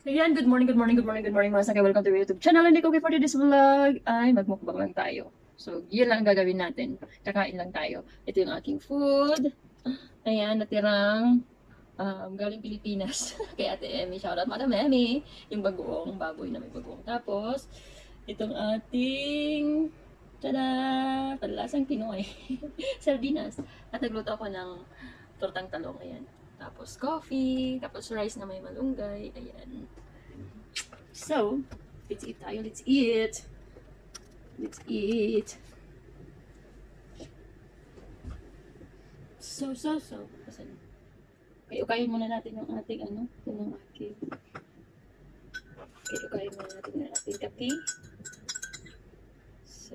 Ayan, good morning, good morning, good morning, good morning mga sakay. Welcome to your YouTube channel. And for this vlog ay magmukbang lang tayo. So, yun lang gagawin natin. Kakain lang tayo. Ito yung aking food. Ayan, natirang galing Pilipinas. Kay Ate Emmy. Shoutout, Madam Emmy. Yung bagoong baboy na may bagoong. Tapos, itong ating tada! Palalasang Pinoy. Sardinas. At nagluto ako ng tortang talong. Ayan. Tapos coffee, tapos rice na may malunggay. Ayan. So, let's eat tayo. Let's eat. Let's eat. So. Asan? Okay, ukayin muna natin yung ating yung aking. Okay, ukayin muna natin yung ating kape. So,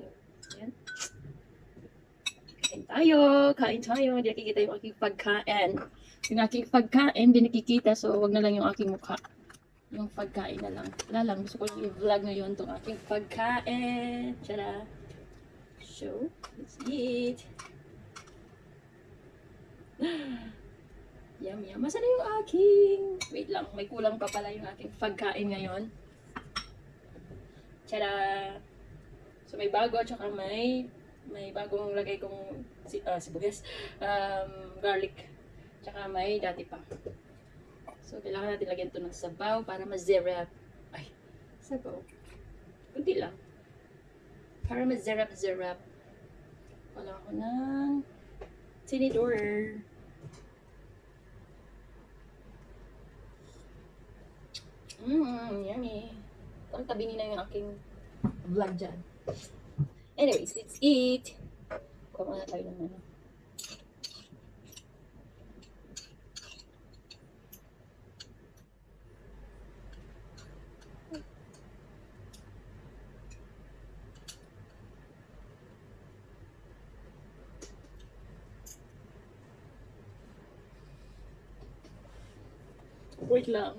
ayan. Kain tayo. Hindi nakikita yung aking pagkain. Yung aking pagkain, hindi nakikita. So, wag na lang yung aking mukha. Yung pagkain na lang. Wala lang. Gusto ko lang i-vlog ngayon itong aking pagkain. Tara! So, let's eat. Yum, yum. Masa na yung aking? Wait lang. May kulang pa pala yung aking pagkain ngayon. Tara! So, may bago at saka may bagong lagay kong sibuyas. Garlic. Tsaka may dati pa. So, kailangan natin lagyan ito ng sabaw para ma-zerap. Ay, sabaw. Kunti lang. Para ma-zerap. Wala ko ng tinidor. Yummy. Parang tabingin na yung aking vlog dyan. Anyways, let's eat. Kuha muna tayo ng ano. Wait lang.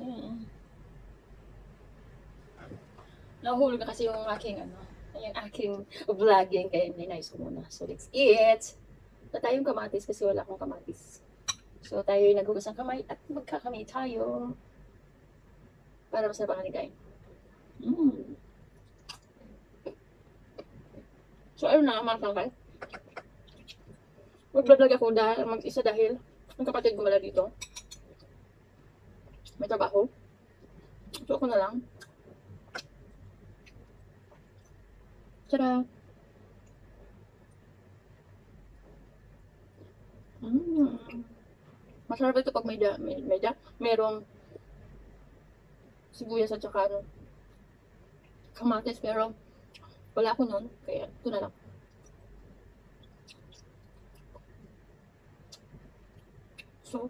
Nahulog na kasi yung aking vlogging kaya ninayos ko muna. So let's eat. Wala tayong kamatis kasi wala akong kamatis. So tayo yung naghugas ng kamay at magkakamay tayo. Para masarap ang kain. So ayun na mga kangkay. Mag-vlog ako mag-isa dahil ang kapatid ko wala dito. May trabaho. So ako na lang. Tara! Masarap ito pag merong sibuyas at saka kamatis, pero wala ako nun, kaya ito na lang. So,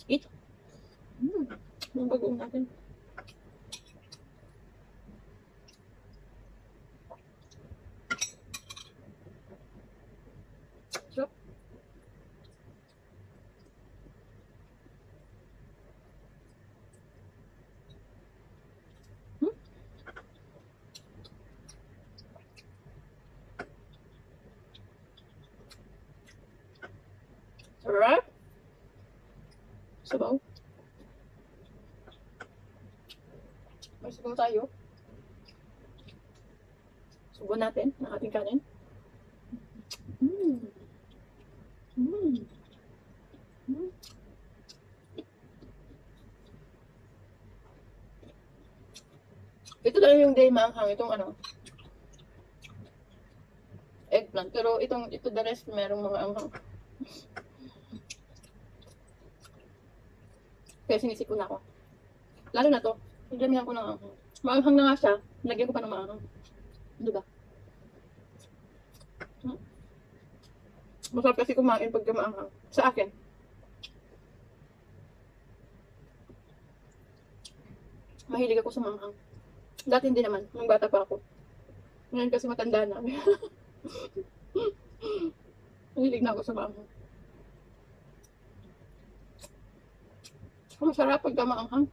eat. Yung bagoong natin. So, sarap. Sabaw. May sabaw tayo. Subuan natin ang ating kanin. Ito lang yung day maanghang, itong eggplant. Pero ito the rest merong mga anghang. Kaya sinisipon ako. Lalo na to. Nagdamihan ko ng anghang. Maanghang na nga siya. Lagyan ko pa ng maanghang. Diba? Masarap kasi kumain pag maanghang. Sa akin. Mahilig ako sa maanghang. Dati hindi naman. Nung bata pa ako. Ngayon kasi matanda na. Mahilig na ako sa maanghang. Masarap pag maanghang.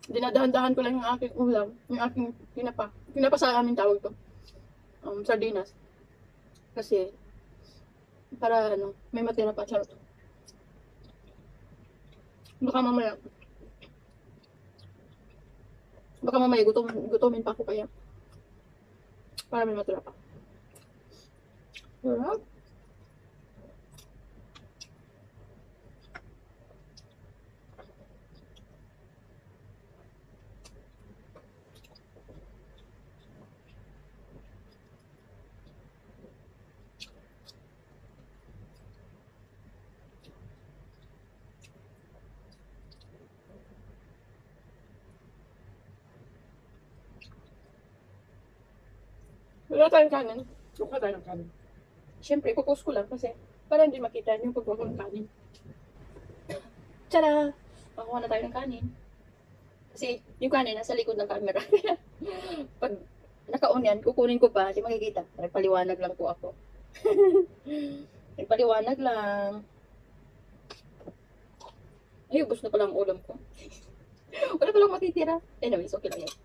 Dinadahan-dahan ko lang yung aking ulam. Yung aking pinapa. Pinapa sa amin tawag to. Sardinas. Kasi, para may matira pa. Charot. Baka mamaya, gutomin pa ako kaya. Para may matira pa. Sarap. Wala tayong kanin. Buka tayo ng kanin. Siyempre, ipopost ko lang kasi para hindi makita yung pagbuka ng kanin. Tara! Makuha na tayo ng kanin. Kasi yung kanin nasa likod ng camera. Pag naka-on yan, kukunin ko pa, hindi makikita. Nagpaliwanag lang po ako. Nagpaliwanag lang. Ay, ubos na pala ang ulam ko. Wala palang matitira. Anyways, okay lang yan.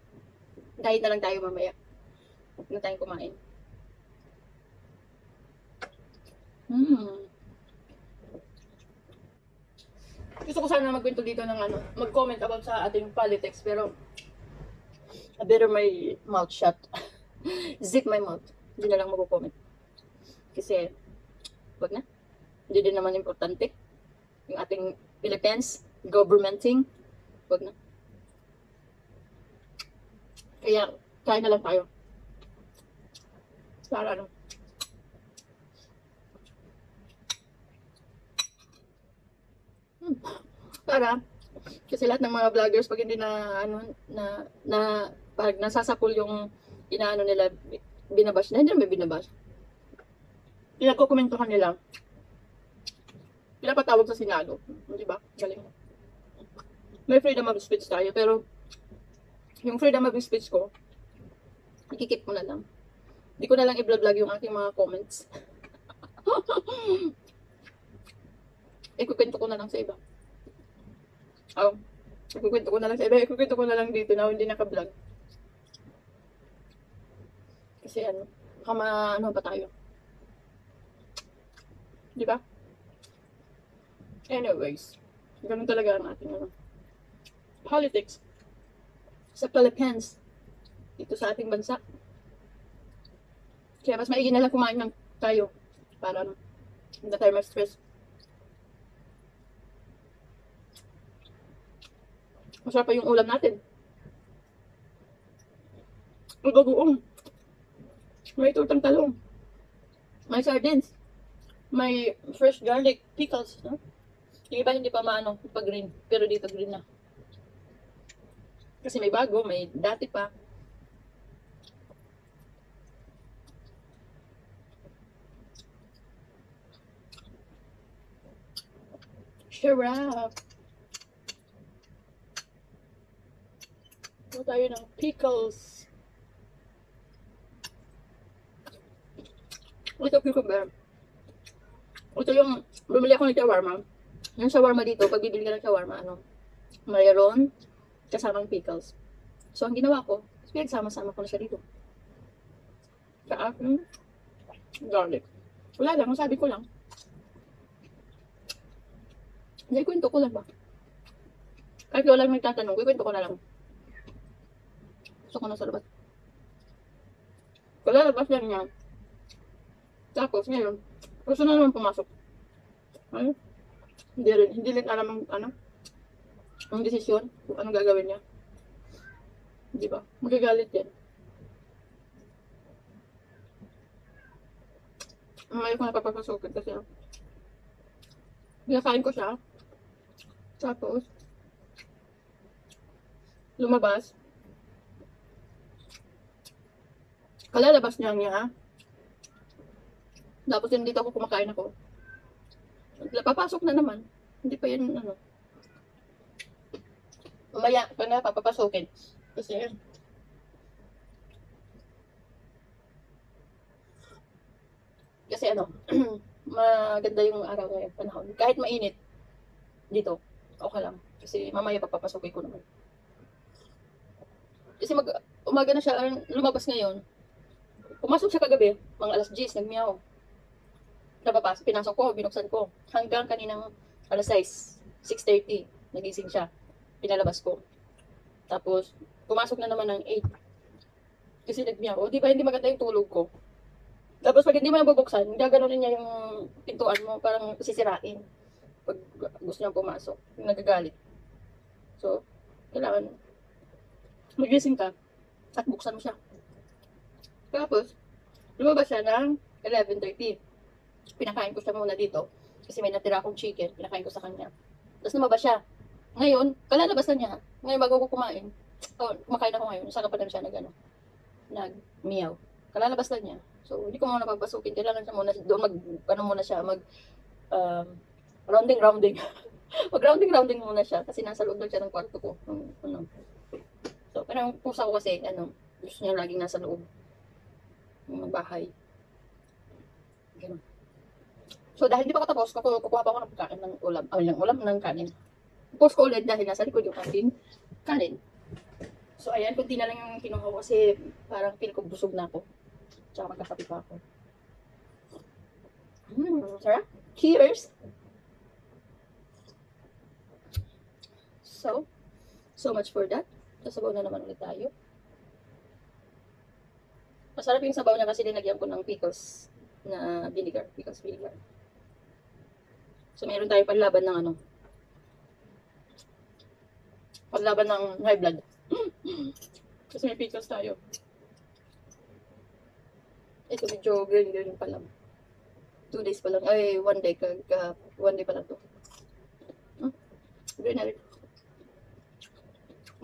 Diet na lang tayo mamaya. Huwag na tayong kumain. Gusto ko sana magkwento dito ng mag-comment about sa ating politics, pero I better my mouth shut. Zip my mouth. Hindi na lang mag-comment. Kasi, wag na. Hindi din naman importante. Yung ating Philippines, governmenting, wag na. Kaya, kain na lang tayo. Para ano. Para, kasi lahat ng mga vloggers, pag hindi pag nasasapul yung inaano nila, binabash na, hindi naman binabash. Pinagkukomentuhan nila. Pinapatawag sa Senado. Di ba? Galing. May freedom of speech tayo, pero yung freedom of speech ko, ikikip ko na lang. Hindi ko na lang i-vlog yung aking mga comments. Ikukwento ko na lang sa iba. Ikukwento ko na lang sa iba. Ikukwento ko na lang dito na hindi naka-vlog. Kasi ano pa tayo. Di ba? Anyways, ganun talaga ang ating politics sa Philippines. Dito sa ating bansa. Kaya mas maigi na lang kumain ng tayo para hindi tayo ma-stress. Masarap pa yung ulam natin. May bagoong. May tutang talong. May sardines. May fresh garlic pickles. No? Yung iba hindi pa pa-green. Pero dito green na. Kasi may bago, may dati pa. Sarap. Ito tayo ng pickles. Ito cucumber. Ito yung, bumili ako ng shawarma. Yung shawarma dito, pag bibili ka ng shawarma, mayroon kasamang pickles. So, ang ginawa ko, pinagsama-sama ko na siya dito. Sa aking garlic. Wala lang, sabi ko lang. Hindi, kwento ko lang ba? Kahit wala lang nagtatanong, kwento ko na lang. Gusto ko na sa labas. Kalalabas lang niya. Tapos, ngayon, gusto na naman pumasok. Ay, hindi rin alam ang desisyon kung anong gagawin niya. Di ba? Magagalit yan. Ngayon ko napapapasukin kasi binakain ko siya. Tapos, lumabas. Kalalabas niya. Tapos yun dito ako kumakain ako. Papasok na naman. Hindi pa yan mamaya pa na papapasukin. Kasi maganda yung araw ngayon, panahon. Kahit mainit dito, okay lang. Kasi mamaya papapasukin ko naman. Kasi umaga na siya, lumabas ngayon. Pumasok siya kagabi, mga alas 10, nagmiyaw. Pinasok ko, binuksan ko. Hanggang kaninang alas 6, 6:30. nagising siya. Pinalabas ko. Tapos, pumasok na naman ng 8. Kasi nagmiyaw. O, di ba hindi maganda yung tulog ko? Tapos, pag hindi mo nabubuksan, gaganunin niya yung pintuan mo, parang sisirain. Pag gusto niya pumasok, nagagalit. So, kailangan magising ka at buksan mo siya. Tapos, lumabas siya ng 11:30. Pinakain ko siya muna dito. Kasi may natira akong chicken. Pinakain ko sa kanya. Tapos lumabas siya. Ngayon, kalalabas na niya. Ngayon, bago ko kumain, kumakain ako ngayon. Saka pa lang siya nag-meow. Kalalabas na niya. So, hindi ko muna papasukin. Kailangan siya muna, doon muna siya, rounding. Mag-rounding muna siya. Kasi nasa loob lang siya ng kwarto ko. So, parang pusa ko kasi, gusto niya laging nasa loob ng bahay. Ganun. So, dahil hindi pa ako tapos, kukuha pa ako ng pagkain ng ulam, ng kanin. Post ko ulit dahil nasa likod yung aking kanin. So, ayan, kunti na lang yung kinuha ko kasi parang feel ko busog na ako. Tsaka magkakapi pa ako. Sarap. Cheers! So much for that. Sasabaw na naman ulit tayo. Masarap yung sabaw niya kasi linagyan ko ng pickles na vinegar. Pickles vinegar. So, meron tayo panlaban ng panlaban ng high blood. Kasi may pickles tayo. Ito medyo green pa lang. 2 days pa lang. Ay, 1 day. 1 day pa lang to. Green na rin.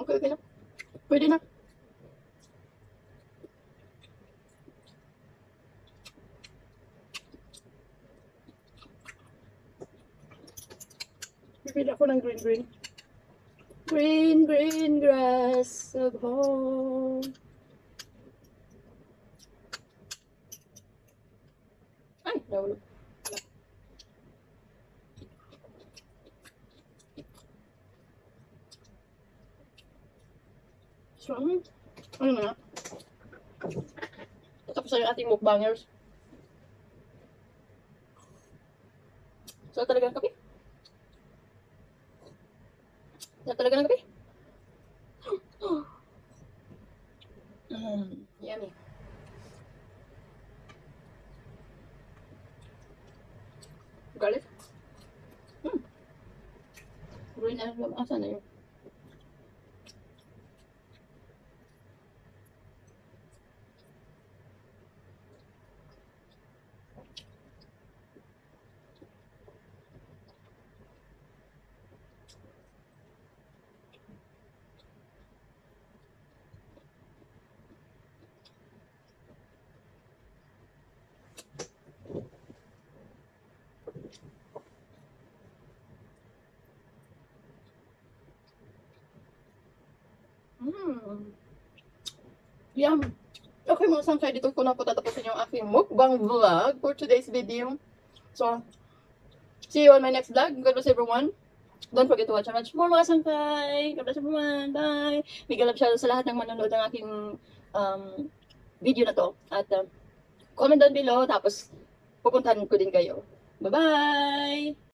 Okay na. Pwede na. Bibili ako ng green. Green grass of home. Ay, nahulog. So, ano na? Tapos na yung ating mukbangers. So, talagang kape. Talaga ng gabi. Yummy. Garlic. Green na lang. Asan na yun? Yum. Okay mga sangkay, dito ko na po tatapusin yung aking mukbang vlog for today's video. So, see you on my next vlog. God bless everyone. Don't forget to watch and watch more mga sangkay. God bless everyone. Bye. Big love shout out sa lahat ng manonood ng aking video na to. At comment down below, tapos pupuntahan ko din kayo. Bye-bye!